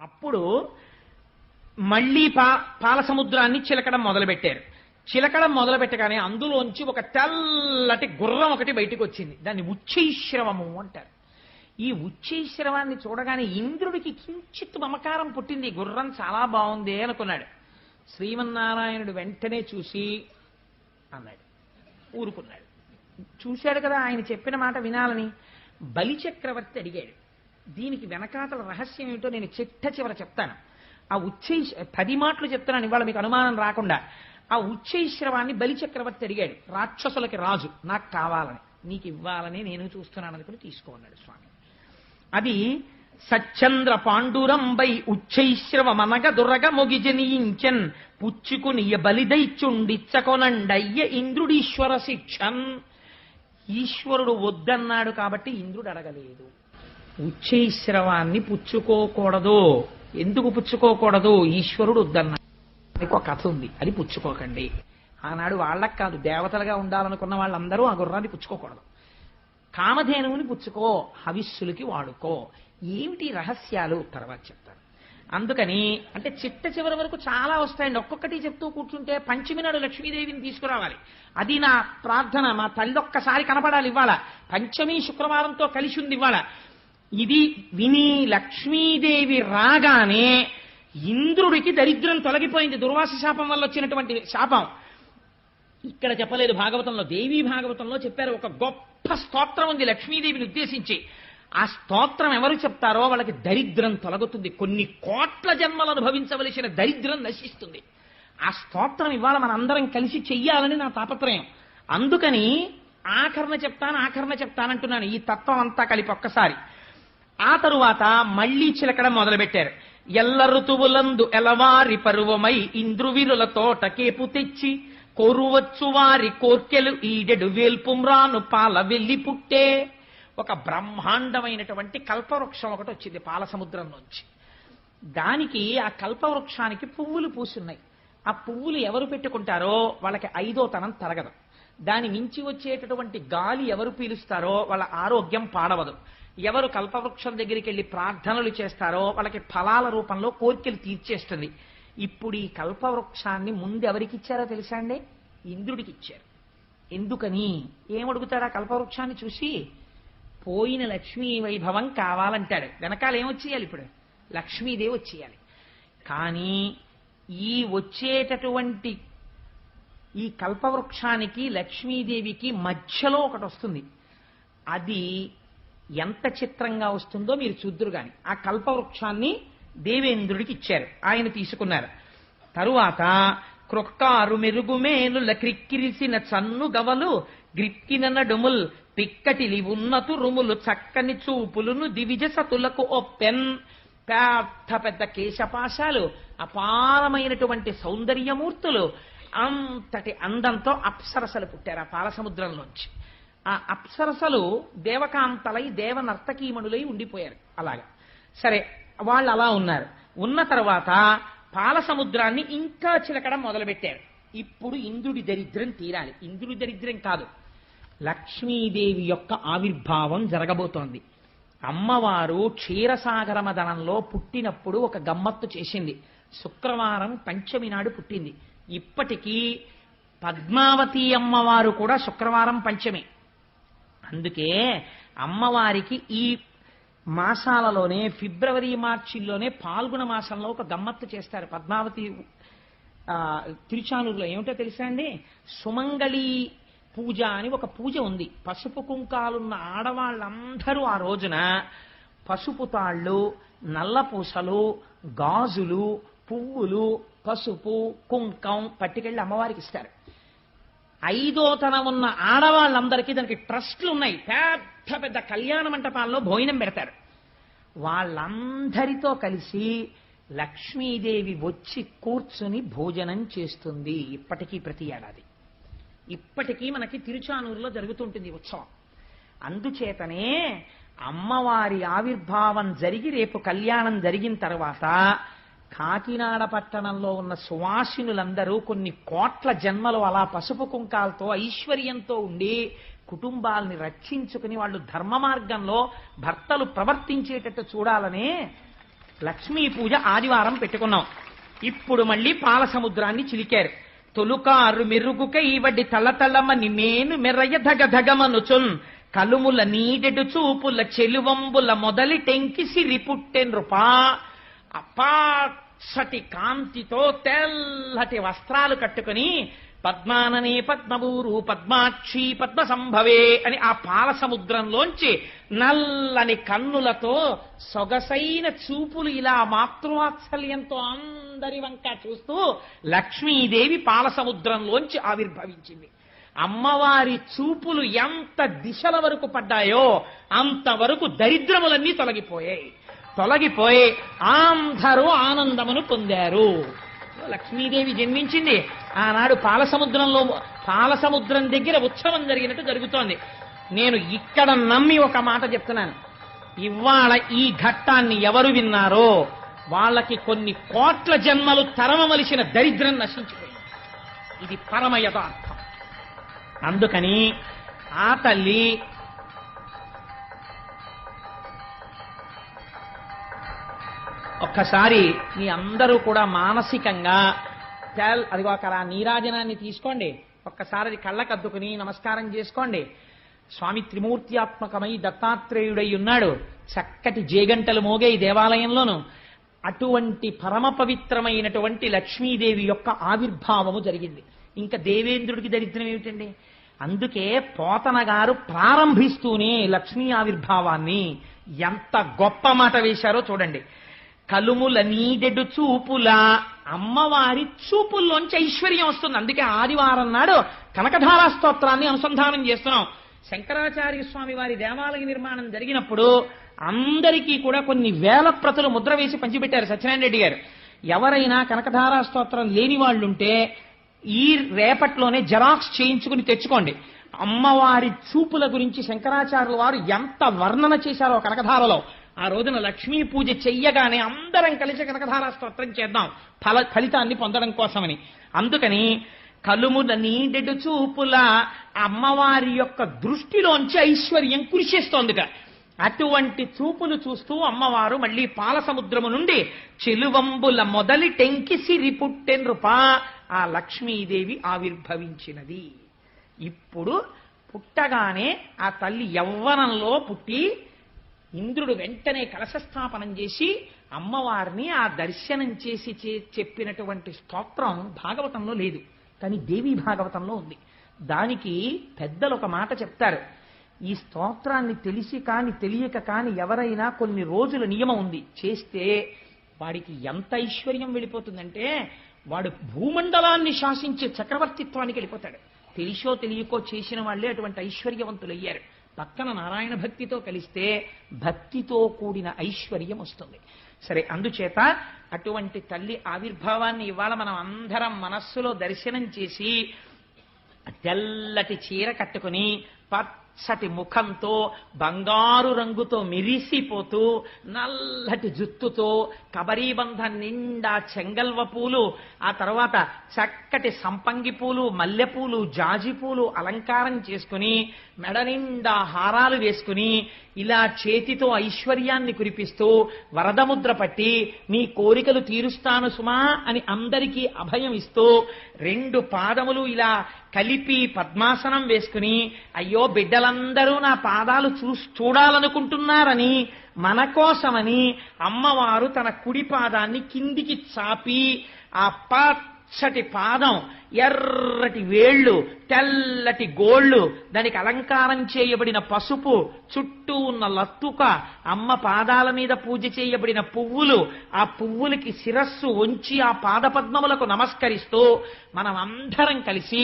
అప్పుడు మళ్లీ పాల సముద్రాన్ని చిలకడం మొదలుపెట్టారు. చిలకడం మొదలుపెట్టగానే అందులోంచి ఒక తెల్లటి గుర్రం ఒకటి బయటికి వచ్చింది. దాన్ని ఉచ్చైశ్రవము అంటారు. ఈ ఉచ్చైశ్రవాన్ని చూడగానే ఇంద్రుడికి కించిత్ మమకారం పుట్టింది. గుర్రం చాలా బాగుంది అనుకున్నాడు. శ్రీమన్నారాయణుడు వెంటనే చూసి అన్నాడు, ఊరుకున్నాడు. చూశాడు కదా ఆయన చెప్పిన మాట వినాలని. బలిచక్రవర్తి అడిగాడు. దీనికి వెనకాతల రహస్యం ఏమిటో నేను చిట్ట చెప్తాను. ఆ 10 మాటలు చెప్తున్నాను ఇవాళ మీకు అనుమానం రాకుండా. ఆ ఉచ్చైశ్రవాన్ని బలిచక్రవర్తి అడిగాడు. రాక్షసులకి రాజు, నాకు కావాలని, నీకు ఇవ్వాలని నేను చూస్తున్నాను అనుకుని తీసుకోన్నాడు స్వామి. అది సచ్చంద్ర పాండురంబై ఉచ్చైశ్రవమనగ దురగ మొగిజనీయించన్ పుచ్చుకునియ బలిదైచుండిచ్చకొనండయ్య ఇంద్రుడీశ్వర శిక్షన్. ఈశ్వరుడు వద్దన్నాడు కాబట్టి ఇంద్రుడు అడగలేదు. ఉచ్చైశ్రవాన్ని పుచ్చుకోకూడదు. ఎందుకు పుచ్చుకోకూడదు? ఈశ్వరుడు వద్దన్నాడు. ఒక కథ ఉంది, అది పుచ్చుకోకండి. ఆనాడు వాళ్ళకి కాదు, దేవతలుగా ఉండాలనుకున్న వాళ్ళందరూ ఆ గుర్రాన్ని పుచ్చుకోకూడదు. కామధేనువుని పుచ్చుకో, హవిస్సులకి వాడుకో. ఏమిటి రహస్యాలు తర్వాత చెప్తారు. అందుకని అంటే చివరి వరకు చాలా వస్తాయండి. ఒక్కొక్కటి చెప్తూ కూర్చుంటే పంచమి నాడు లక్ష్మీదేవిని తీసుకురావాలి. అది నా ప్రార్థన. మా తల్లి ఒక్కసారి కనపడాలి ఇవాళ. పంచమి శుక్రవారంతో కలిసి ఉంది ఇవాళ. ఇది విని లక్ష్మీదేవి రాగానే ఇంద్రుడికి దరిద్రం తొలగిపోయింది. దుర్వాస శాపం వల్ల వచ్చినటువంటి శాపం ఇక్కడ చెప్పలేదు భాగవతంలో. దేవీ భాగవతంలో చెప్పారు. ఒక గొప్ప స్తోత్రం ఉంది లక్ష్మీదేవిని ఉద్దేశించి. ఆ స్తోత్రం ఎవరు చెప్తారో వాళ్ళకి దరిద్రం తొలగుతుంది. కొన్ని కోట్ల జన్మలు అనుభవించవలసిన దరిద్రం నశిస్తుంది. ఆ స్తోత్రం ఇవాళ మనందరం కలిసి చెయ్యాలని నా తాపత్రయం. అందుకని ఆఖరణ చెప్తానంటున్నాను. ఈ తత్వం అంతా కలిపి ఒక్కసారి. ఆ తరువాత మళ్లీ చిలకడం మొదలుపెట్టారు. ఎల్ల ఋతువులందు ఎలవారి పరువమై ఇంద్రువిరుల తోట కేపు తెచ్చి కోరువచ్చు వారి కోర్కెలు ఈడెడు వేల్పుమ్రాను పాల వెళ్లి పుట్టే. ఒక బ్రహ్మాండమైనటువంటి కల్పవృక్షం ఒకటి వచ్చింది పాల సముద్రం నుంచి. దానికి ఆ కల్పవృక్షానికి పువ్వులు పూసున్నాయి. ఆ పువ్వులు ఎవరు పెట్టుకుంటారో వాళ్ళకి 5వ తనం తరగదు. దాని మించి వచ్చేటటువంటి గాలి ఎవరు పీలుస్తారో వాళ్ళ ఆరోగ్యం పాడవదు. ఎవరు కల్పవృక్షం దగ్గరికి వెళ్ళి ప్రార్థనలు చేస్తారో వాళ్ళకి ఫలాల రూపంలో కోరికలు తీర్చేస్తుంది. ఇప్పుడు ఈ కల్పవృక్షాన్ని ముందు ఎవరికి ఇచ్చారో తెలుసా అండి? ఇంద్రుడికి ఇచ్చారు. ఎందుకని? ఏమడుగుతాడు ఆ కల్పవృక్షాన్ని చూసి? పోయిన లక్ష్మీ వైభవం కావాలంటాడు. వెనకాల ఏమొచ్చేయాలి? ఇప్పుడు లక్ష్మీదేవి వచ్చేయాలి. కానీ ఈ వచ్చేటటువంటి ఈ కల్పవృక్షానికి లక్ష్మీదేవికి మధ్యలో ఒకటి వస్తుంది. అది ఎంత చిత్రంగా వస్తుందో మీరు చూద్దురు గాని. ఆ కల్పవృక్షాన్ని దేవేంద్రుడికి ఇచ్చారు. ఆయన తీసుకున్నారు. తరువాత క్రొక్కారు మెరుగుమేనుల క్రిక్కిరిసిన చన్ను గవలు గ్రిక్కిన నడుముల్ పిక్కటిలి ఉన్నతు రుములు చక్కని చూపులును దివిజ సతులకు ఒప్పెన్. పెద్ద కేశపాశాలు, అపారమైనటువంటి సౌందర్యమూర్తులు, అంతటి అందంతో అప్సరసలు పుట్టారు ఆ పాలసముద్రంలోంచి. ఆ అప్సరసలు దేవకాంతలై దేవనర్తకీమణులై ఉండిపోయారు. అలాగా సరే, వాళ్ళు అలా ఉన్నారు. ఉన్న తర్వాత పాల సముద్రాన్ని ఇంకా చిలకడం మొదలుపెట్టారు. ఇప్పుడు ఇంద్రుడి దరిద్రం తీరాలి. ఇంద్రుడి దరిద్రం కాదు, లక్ష్మీదేవి యొక్క ఆవిర్భావం జరగబోతోంది. అమ్మవారు క్షీరసాగర మదనంలో పుట్టినప్పుడు ఒక గమ్మత్తు చేసింది. శుక్రవారం పంచమి నాడు పుట్టింది. ఇప్పటికీ పద్మావతి అమ్మవారు కూడా శుక్రవారం పంచమి. అందుకే అమ్మవారికి ఈ మాసాలలోనే ఫిబ్రవరి మార్చిల్లోనే పాల్గొన మాసంలో ఒక గమ్మత్తు చేస్తారు. పద్మావతి తిరుచానూరులో ఏమిటో తెలుసా అండి? సుమంగళి పూజ అని ఒక పూజ ఉంది. పసుపు కుంకాలున్న ఆడవాళ్ళందరూ ఆ రోజున పసుపు తాళ్ళు, నల్లపూసలు, గాజులు, పువ్వులు, పసుపు, కుంకం పట్టుకెళ్ళి అమ్మవారికి ఇస్తారు. 5వ తనం ఉన్న ఆడవాళ్ళందరికీ దానికి ట్రస్ట్లు ఉన్నాయి. పెద్ద పెద్ద కళ్యాణ మంటపాల్లో భోజనం పెడతారు. వాళ్ళందరితో కలిసి లక్ష్మీదేవి వచ్చి కూర్చుని భోజనం చేస్తుంది. ఇప్పటికీ ప్రతి ఏడాది ఇప్పటికీ మనకి తిరుచానూరులో జరుగుతుంటుంది ఉత్సవం. అందుచేతనే అమ్మవారి ఆవిర్భావం జరిగి రేపు కళ్యాణం జరిగిన తర్వాత కాకినాడ పట్టణంలో ఉన్న సువాసినులందరూ కొన్ని కోట్ల జన్మలు అలా పసుపు కుంకాలతో ఐశ్వర్యంతో ఉండి కుటుంబాలని రక్షించుకుని వాళ్ళు ధర్మ మార్గంలో భర్తలు ప్రవర్తించేటట్టు చూడాలని లక్ష్మీ పూజ ఆదివారం పెట్టుకున్నాం. ఇప్పుడు మళ్ళీ పాల సముద్రాన్ని చిలికారు. తొలుకారు మెరుగుకై వడ్డి తల్లతల్లమని మేను మెర్రయ్య ధగధగమనుచున్ కలుముల నీడెడు చూపుల చెలువంబుల మొదలి టెంకి సిరి పుట్టెన్రుపా. అపాసటి కాంతితో తెల్లటి వస్త్రాలు కట్టుకుని పద్మాననే పద్మవూరు పద్మాక్షి పద్మ సంభవే అని ఆ పాల సముద్రంలోంచి నల్లని కన్నులతో సొగసైన చూపులు ఇలా మాతృవాత్సల్యంతో అందరి వంక చూస్తూ లక్ష్మీదేవి పాల సముద్రంలోంచి ఆవిర్భవించింది. అమ్మవారి చూపులు ఎంత దిశల వరకు పడ్డాయో అంతవరకు దరిద్రములన్నీ తొలగిపోయి అందరూ ఆనందమును పొందారు. లక్ష్మీదేవి జన్మించింది. ఆనాడు పాల సముద్రం దగ్గర ఉత్సవం జరిగినట్టు జరుగుతోంది. నేను ఇక్కడ నమ్మి ఒక మాట చెప్తున్నాను. ఇవాళ ఈ ఘట్టాన్ని ఎవరు విన్నారో వాళ్ళకి కొన్ని కోట్ల జన్మలు తరమవలసిన దరిద్రం నశించిపోయింది. ఇది పరమ యథార్థం. అందుకని ఆ తల్లి ఒక్కసారి మీ అందరూ కూడా మానసికంగా అదిగో అక్కడ ఆ నీరాజనాన్ని తీసుకోండి. ఒక్కసారి అది కళ్ళకద్దుకుని నమస్కారం చేసుకోండి. స్వామి త్రిమూర్త్యాత్మకమై దత్తాత్రేయుడై ఉన్నాడు. చక్కటి జేగంటలు మోగే ఈ దేవాలయంలోను అటువంటి పరమ పవిత్రమైనటువంటి లక్ష్మీదేవి యొక్క ఆవిర్భావము జరిగింది. ఇంకా దేవేంద్రుడికి దరిద్రం ఏమిటండి? అందుకే పోతన గారు ప్రారంభిస్తూనే లక్ష్మీ ఆవిర్భావాన్ని ఎంత గొప్ప మాట వేశారో చూడండి. కలుముల నీడెడు చూపుల, అమ్మవారి చూపుల్లోంచి ఐశ్వర్యం వస్తుంది. అందుకే ఆదివారం నాడు కనకధారా స్తోత్రాన్ని అనుసంధానం చేస్తున్నాం. శంకరాచార్య స్వామి వారి దేవాలయ నిర్మాణం జరిగినప్పుడు అందరికీ కూడా కొన్ని వేల ప్రతులు ముద్ర వేసి పంచిపెట్టారు సత్యనారాయణ రెడ్డి గారు. ఎవరైనా కనకధారా స్తోత్రం లేని వాళ్ళుంటే ఈ రేపట్లోనే జెరాక్స్ చేయించుకుని తెచ్చుకోండి. అమ్మవారి చూపుల గురించి శంకరాచార్యుల వారు ఎంత వర్ణన చేశారో కనకధారలో. ఆ రోజున లక్ష్మీ పూజ చెయ్యగానే అందరం కలిసి కనకధారా స్తోత్రం చేద్దాం ఫలితాన్ని పొందడం కోసమని. అందుకని కలుముల నీడెడు చూపుల, అమ్మవారి యొక్క దృష్టిలోంచి ఐశ్వర్యం కురిసేస్తోందిట. అటువంటి చూపులు చూస్తూ అమ్మవారు మళ్ళీ పాల సముద్రము నుండి చెలువంబుల మొదలి టెంకి సిరి పుట్టెన్రుపా ఆ లక్ష్మీదేవి ఆవిర్భవించినది. ఇప్పుడు పుట్టగానే ఆ తల్లి యవ్వనంలో పుట్టి ఇంద్రుడు వెంటనే కలశస్థాపనం చేసి అమ్మవారిని ఆ దర్శనం చేసి చెప్పినటువంటి స్తోత్రం భాగవతంలో లేదు, కానీ దేవీ భాగవతంలో ఉంది. దానికి పెద్దలు ఒక మాట చెప్తారు. ఈ స్తోత్రాన్ని తెలిసి కాని తెలియక కాని ఎవరైనా కొన్ని రోజుల నియమం ఉంది చేస్తే వాడికి ఎంత ఐశ్వర్యం వెళ్ళిపోతుందంటే వాడు భూమండలాన్ని శాసించే చక్రవర్తిత్వానికి వెళ్ళిపోతాడు. తెలిసో తెలియకో చేసిన వాళ్లే అటువంటి ఐశ్వర్యవంతులయ్యారు. పక్కన నారాయణ భక్తితో కలిస్తే భక్తితో కూడిన ఐశ్వర్యం వస్తుంది. సరే, అందుచేత అటువంటి తల్లి ఆవిర్భావాన్ని ఇవాళ మనం అందరం మనస్సులో దర్శనం చేసి తెల్లటి చీర కట్టుకుని పచ్చటి ముఖంతో బంగారు రంగుతో మెరిసిపోతూ నల్లటి జుత్తుతో కబరీబంధం నిండా చెంగల్వ పూలు, ఆ తర్వాత చక్కటి సంపంగి పూలు, మల్లెపూలు, జాజి పూలు అలంకారం చేసుకుని మెడ నిండా హారాలు వేసుకుని ఇలా చేతితో ఐశ్వర్యాన్ని కురిపిస్తూ వరదముద్ర పట్టి మీ కోరికలు తీరుస్తాను సుమా అని అందరికీ అభయం ఇస్తూ 2 పాదములు ఇలా కలిపి పద్మాసనం వేసుకుని అయ్యో బిడ్డలందరూ నా పాదాలు చూడాలనుకుంటున్నారని మన కోసమని అమ్మవారు తన కుడి పాదాన్ని కిందికి చాపి ఆ పచ్చటి పాదం, ఎర్రటి వేళ్లు, తెల్లటి గోళ్లు, దానికి అలంకారం చేయబడిన పసుపు, చుట్టూ ఉన్న లత్తుక, అమ్మ పాదాల మీద పూజ చేయబడిన పువ్వులు, ఆ పువ్వులకి శిరస్సు వంచి ఆ పాదపద్మములకు నమస్కరిస్తూ మనం అందరం కలిసి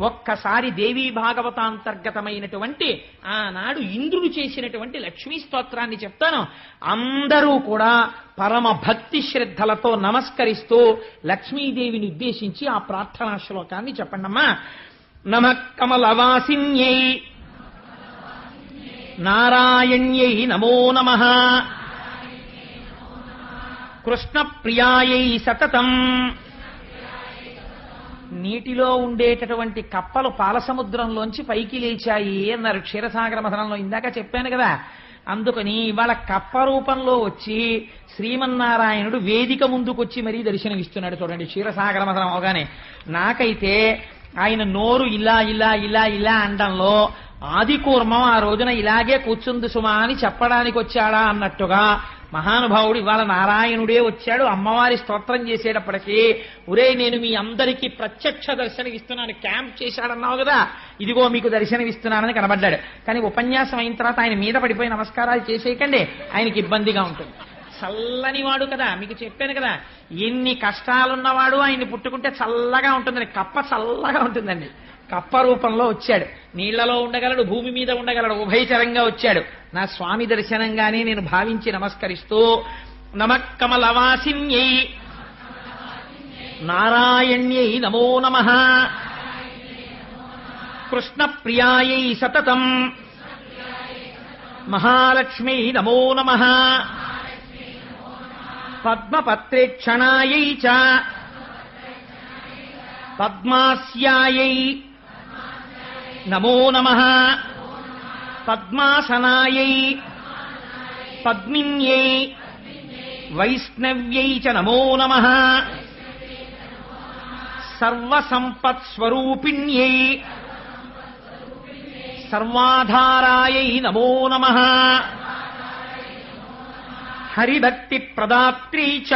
ఒక్కసారి దేవీ భాగవతాంతర్గతమైనటువంటి ఆనాడు ఇంద్రుడు చేసినటువంటి లక్ష్మీ స్తోత్రాన్ని చెప్తాను. అందరూ కూడా పరమ భక్తి శ్రద్ధలతో నమస్కరిస్తూ లక్ష్మీదేవిని ఉద్దేశించి ఆ ప్రార్థనా శ్లోకాన్ని చెప్పండమ్మా. నమః కమలవాసిన్యై నారాయణ్యై నమో నమః కృష్ణప్రియాయై సతతం. నీటిలో ఉండేటటువంటి కప్పలు పాలసముద్రంలోంచి పైకి లేచాయి అన్నారు క్షీరసాగర మథనంలో. ఇందాక చెప్పాను కదా, అందుకని ఇవాళ కప్ప రూపంలో వచ్చి శ్రీమన్నారాయణుడు వేదిక ముందుకొచ్చి మరీ దర్శనమిస్తున్నాడు. చూడండి, క్షీరసాగర మథనం అవగానే నాకైతే ఆయన నోరు ఇలా ఇలా ఇలా ఇలా అండంలో ఆదికూర్మం ఆ రోజున ఇలాగే కూర్చుంది సుమా అని చెప్పడానికి వచ్చాడా అన్నట్టుగా మహానుభావుడు ఇవాళ నారాయణుడే వచ్చాడు. అమ్మవారి స్తోత్రం చేసేటప్పటికీ ఒరే నేను మీ అందరికీ ప్రత్యక్ష దర్శనం ఇస్తున్నాను, క్యాంప్ చేశాడన్నావు కదా, ఇదిగో మీకు దర్శనం ఇస్తున్నానని కనబడ్డాడు. కానీ ఉపన్యాసం అయిన తర్వాత ఆయన మీద పడిపోయి నమస్కారాలు చేసేయకండి, ఆయనకి ఇబ్బందిగా ఉంటుంది. చల్లనివాడు కదా, మీకు చెప్పాను కదా, ఎన్ని కష్టాలున్నవాడు ఆయన్ని పుట్టుకుంటే చల్లగా ఉంటుందని. కప్ప చల్లగా ఉంటుందండి. కప్ప రూపంలో వచ్చాడు, నీళ్లలో ఉండగలడు, భూమి మీద ఉండగలడు, ఉభయచరంగా వచ్చాడు. నా స్వామి దర్శనంగానే నేను భావించి నమస్కరిస్తూ నమఃకమలవాసిన్యై నారాయణ్యై నమో నమః కృష్ణప్రియాయై సతతం మహాలక్ష్మీ నమో నమః పద్మపత్రేక్షణాయై చ పద్మాస్యాయై నమో నమః పద్మాసనాయై పద్మిన్యై వైష్ణవ్యై చ నమో నమః సర్వసంపత్స్వరూపిణ్యై సర్వాధారాయై నమో నమః హరిభక్తి ప్రదాత్రీ చ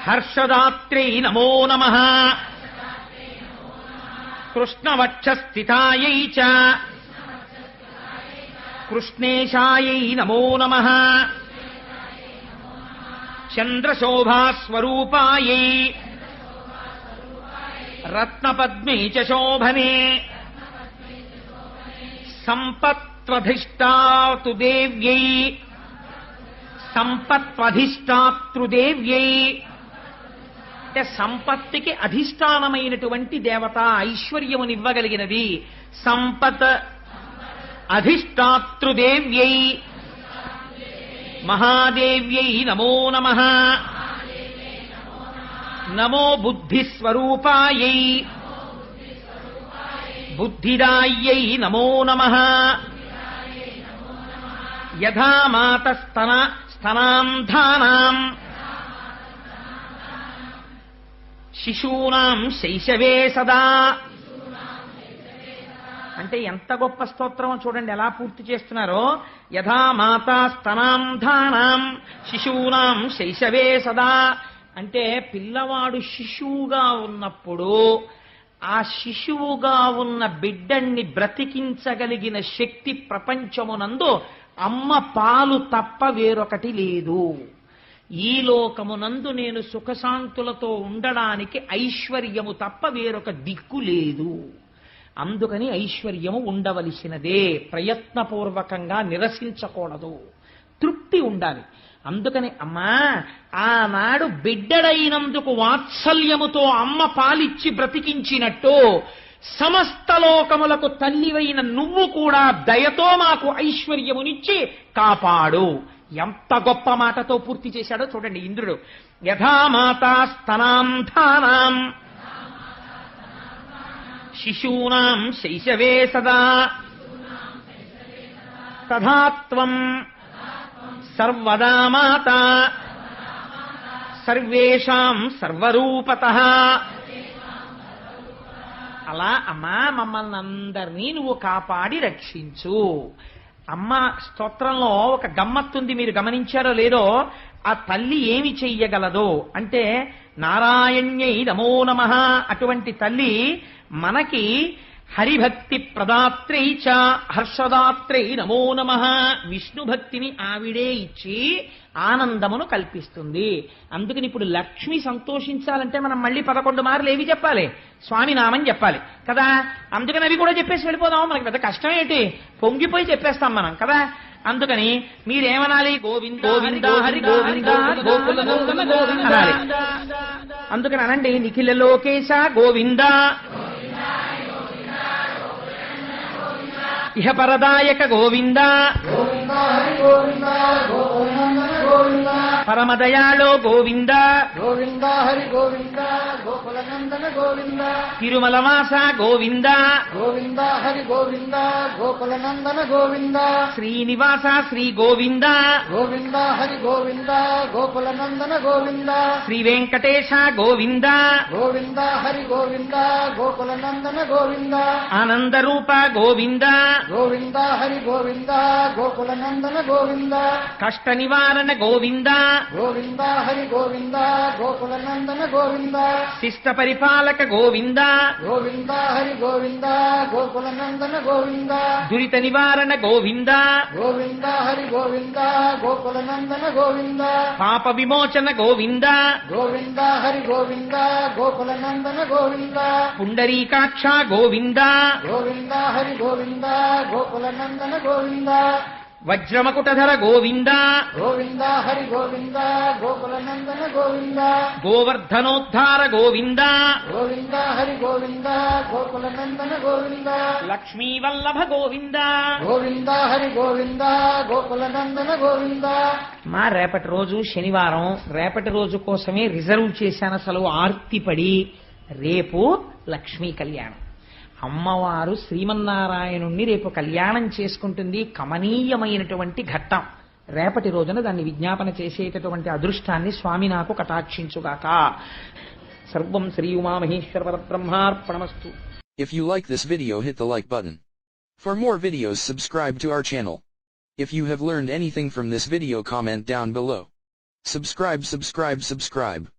హర్షదాత్రై నమో నమః కృష్ణవక్షస్థితాయై చ కృష్ణేశాయై నమో నమః చంద్రశోభాస్వరూపాయై రత్నపద్మే చ శోభనే సంపత్వధిష్టాతృదేవ్యై సంపత్వధిష్టాతృదేవ్యై అంటే సంపత్తికి అధిష్టానమైనటువంటి దేవత, ఐశ్వర్యమునివ్వగలిగినది. సంపత్ అధిష్టాతృదేవ్యై మహాదేవ్యై నమో నమః నమో బుద్ధిస్వరూపాయై బుద్ధిదాయ్యై నమో నమః యథా మాతస్తనాంధానాం శిశూనాం శైశవే సదా. అంటే ఎంత గొప్ప స్తోత్రమో చూడండి, ఎలా పూర్తి చేస్తున్నారో. యథా మాతా స్తనాంధానాం శిశూనాం శైశవే సదా అంటే పిల్లవాడు శిశువుగా ఉన్నప్పుడు ఆ శిశువుగా ఉన్న బిడ్డన్ని బ్రతికించగలిగిన శక్తి ప్రపంచమునందు అమ్మ పాలు తప్ప వేరొకటి లేదు. ఈ లోకమునందు నేను సుఖశాంతులతో ఉండడానికి ఐశ్వర్యము తప్ప వేరొక దిక్కు లేదు. అందుకని ఐశ్వర్యము ఉండవలసినదే, ప్రయత్నపూర్వకంగా నిరసించకూడదు, తృప్తి ఉండాలి. అందుకని అమ్మా ఆనాడు బిడ్డడైనందుకు వాత్సల్యముతో అమ్మ పాలిచ్చి బ్రతికించినట్టు సమస్త లోకములకు తల్లివైన నువ్వు కూడా దయతో మాకు ఐశ్వర్యమునిచ్చి కాపాడు. ఎంత గొప్ప మాటతో పూర్తి చేశాడో చూడండి ఇంద్రుడు. యథా మాతా స్తనాంధానాం శిశూనాం శైశవే సదా తథా త్వం సర్వదా మాతా సర్వేషాం సర్వరూపతః. అలా అమ్మా మమ్మల్ని అందరినీ నువ్వు కాపాడి రక్షించు. అమ్మ స్తోత్రంలో ఒక గమ్మత్తుంది, మీరు గమనించారో లేదో. ఆ తల్లి ఏమి చెయ్యగలదో అంటే నారాయణ్యై నమో నమః అటువంటి తల్లి మనకి హరిభక్తి ప్రదాత్రై చ హర్షదాత్రై నమో నమః విష్ణు భక్తిని ఆవిడే ఇచ్చి ఆనందమును కల్పిస్తుంది. అందుకని ఇప్పుడు లక్ష్మి సంతోషించాలంటే మనం మళ్ళీ 11 మార్లు ఏవి చెప్పాలి? స్వామి నామం చెప్పాలి కదా. అందుకని అవి కూడా చెప్పేసి వెళ్ళిపోదాం, మనకి పెద్ద కష్టం ఏంటి, పొంగిపోయి చెప్పేస్తాం మనం కదా. అందుకని మీరేమనాలి? గోవింద గోవింద హరి గోవింద గోకుల నందన గోవింద అనాలి. అందుకని అనండి, నిఖిల లోకేశ గోవింద ఇహ పరదాయక గోవింద గోవింద పరమదయాళో గోవింద గోవింద హరి గోవింద గోకులనందన గోవింద తిరుమలవాస గోవింద గోవింద హరి గోవింద గోకులనందన గోవింద శ్రీనివాస శ్రీ గోవింద గోవింద హరి గోవింద గోకులనందన గోవింద శ్రీ వెంకటేశ గోవింద గోవింద హరి గోవింద గోకులనందన గోవింద ఆనందరూప గోవింద గోవింద హరి గోవింద గోకులనందన గోవింద కష్ట నివారణ గోవింద గోవింద హరి గోవింద గోకులనందన గోవింద శిష్ట పరిపాలక గోవింద గోవింద హరి గోవింద గోకులనందన గోవింద దురిత నివారణ గోవింద గోవింద హరి గోవింద గోకులనందన గోవింద పాప విమోచన గోవింద గోవింద హరి గోవింద గోకులనందన గోవింద పుండరీకాక్ష గోవింద గోవింద హరి గోవింద గోకులనందన గోవింద వజ్రమకుటధర గోవింద గోవింద హరి గోవింద గోకులనందన గోవింద గోవర్ధనోద్ధార గోవింద గోవింద హరి గోవింద గోకులనందన గోవింద లక్ష్మీవల్లభ గోవింద గోవింద హరి గోవింద గోకులనందన గోవింద. మా రేపటి రోజు శనివారం, రేపటి రోజు కోసమే రిజర్వ్ చేశాను. అసలు ఆర్తిపడి రేపు లక్ష్మీ కళ్యాణం. అమ్మవారు శ్రీమన్నారాయణుణ్ణి రేపు కళ్యాణం చేసుకుంటుంది. కమనీయమైనటువంటి ఘట్టం. రేపటి రోజున దాన్ని విజ్ఞాపన చేసేటటువంటి అదృష్టాన్ని స్వామి నాకు కటాక్షించుగాక. సర్వం Shri Umamaheshwara పరబ్రహ్మార్పణమస్తు. If you like this video, hit the like button. For more videos, subscribe to our channel. If you have learned anything from this video, comment down below. Subscribe.